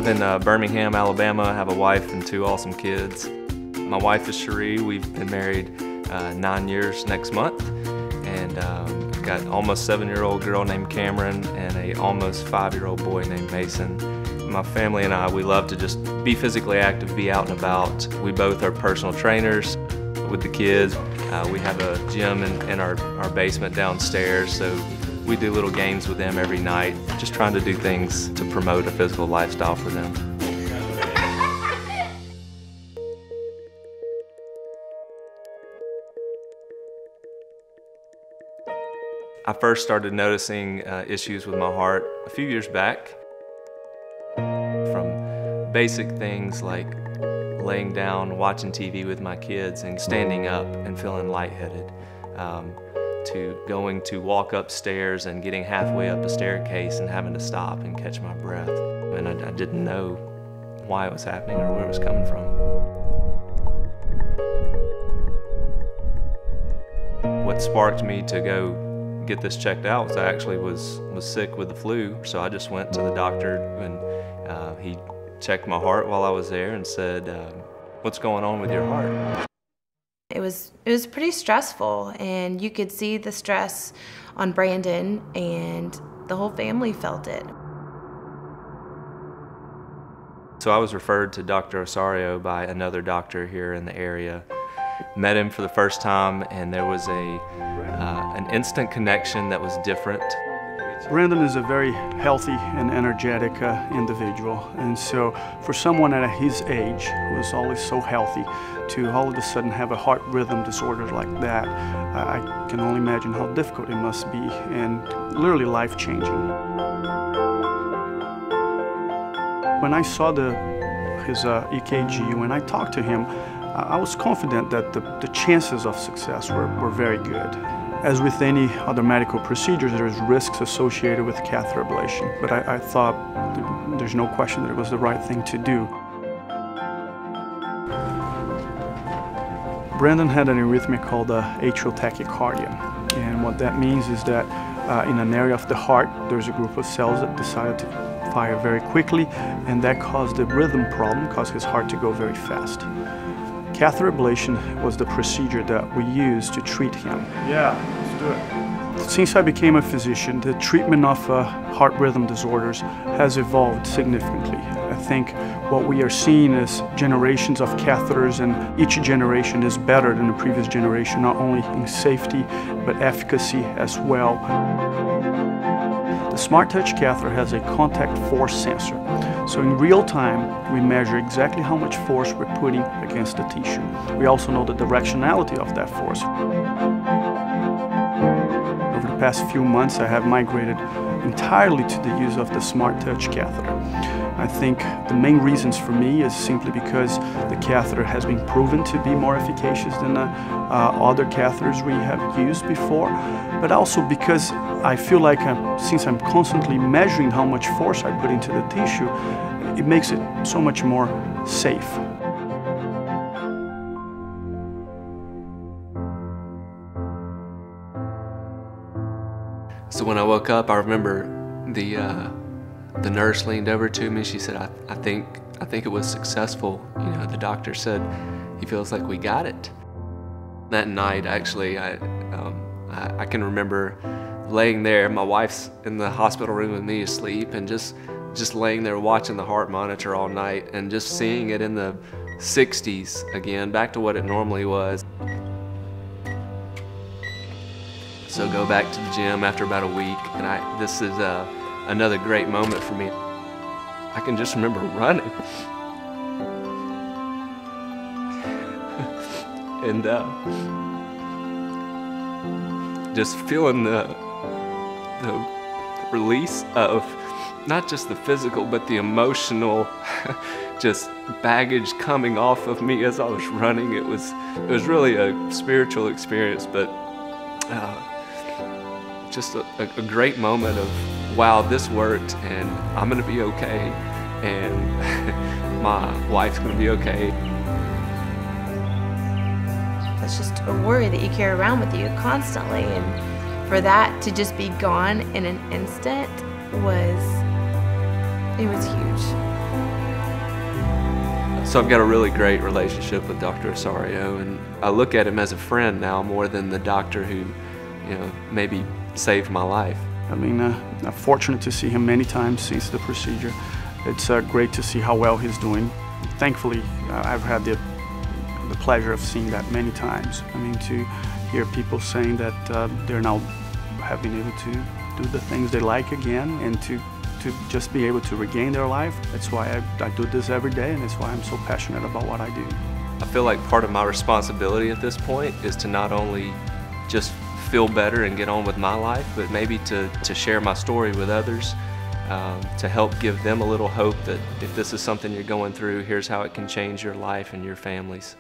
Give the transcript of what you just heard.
live in Birmingham, Alabama. I have a wife and 2 awesome kids. My wife is Cherie. We've been married 9 years next month. And I've got an almost 7-year-old girl named Cameron and a almost 5-year-old boy named Mason. My family and I, we love to just be physically active, be out and about. We both are personal trainers with the kids. We have a gym in our basement downstairs, so we do little games with them every night, just trying to do things to promote a physical lifestyle for them. I first started noticing issues with my heart a few years back. From basic things like laying down, watching TV with my kids and standing up and feeling lightheaded, to going to walk upstairs and getting halfway up a staircase and having to stop and catch my breath. And I didn't know why it was happening or where it was coming from. What sparked me to go get this checked out was I actually was sick with the flu, so I just went to the doctor and he checked my heart while I was there and said, "What's going on with your heart?" It was pretty stressful, and you could see the stress on Brandon, and the whole family felt it. So I was referred to Dr. Osorio by another doctor here in the area. Met him for the first time, and there was an instant connection that was different. Brandon is a very healthy and energetic individual, and so for someone at his age who is always so healthy to all of a sudden have a heart rhythm disorder like that, I can only imagine how difficult it must be and literally life-changing. When I saw his EKG, when I talked to him, I was confident that the chances of success were very good. As with any other medical procedures, there's risks associated with catheter ablation, but I thought there's no question that it was the right thing to do. Brandon had an arrhythmia called atrial tachycardia, and what that means is that in an area of the heart, there's a group of cells that decided to fire very quickly, and that caused the rhythm problem, caused his heart to go very fast. Catheter ablation was the procedure that we used to treat him. Yeah, let's do it. Since I became a physician, the treatment of heart rhythm disorders has evolved significantly. I think what we are seeing is generations of catheters, and each generation is better than the previous generation, not only in safety, but efficacy as well. The SmartTouch catheter has a contact force sensor. So in real time, we measure exactly how much force we're putting against the tissue. We also know the directionality of that force. Over the past few months, I have migrated entirely to the use of the SmartTouch catheter. I think the main reasons for me is simply because the catheter has been proven to be more efficacious than other catheters we have used before, but also because I feel like since I'm constantly measuring how much force I put into the tissue, it makes it so much more safe. So when I woke up, I remember the nurse leaned over to me. She said, I think it was successful. You know, the doctor said he feels like we got it. That night, actually, I can remember laying there. My wife's in the hospital room with me asleep, and just laying there watching the heart monitor all night and just seeing it in the 60s again, back to what it normally was. So go back to the gym after about a week, and this is another great moment for me. I can just remember running. And just feeling the release of not just the physical, but the emotional just baggage coming off of me as I was running. It was really a spiritual experience, but just a great moment of, wow, this worked, and I'm gonna be okay, and my wife's gonna be okay. It's just a worry that you carry around with you constantly, and for that to just be gone in an instant was huge. So I've got a really great relationship with Dr. Osorio, and I look at him as a friend now more than the doctor who, maybe saved my life. I mean, I'm fortunate to see him many times since the procedure. It's great to see how well he's doing. Thankfully, I've had the pleasure of seeing that many times. I mean, to hear people saying that they're now have been able to do the things they like again, and to just be able to regain their life. That's why I do this every day, and that's why I'm so passionate about what I do. I feel like part of my responsibility at this point is to not only just feel better and get on with my life, but maybe to share my story with others, to help give them a little hope that if this is something you're going through, here's how it can change your life and your families.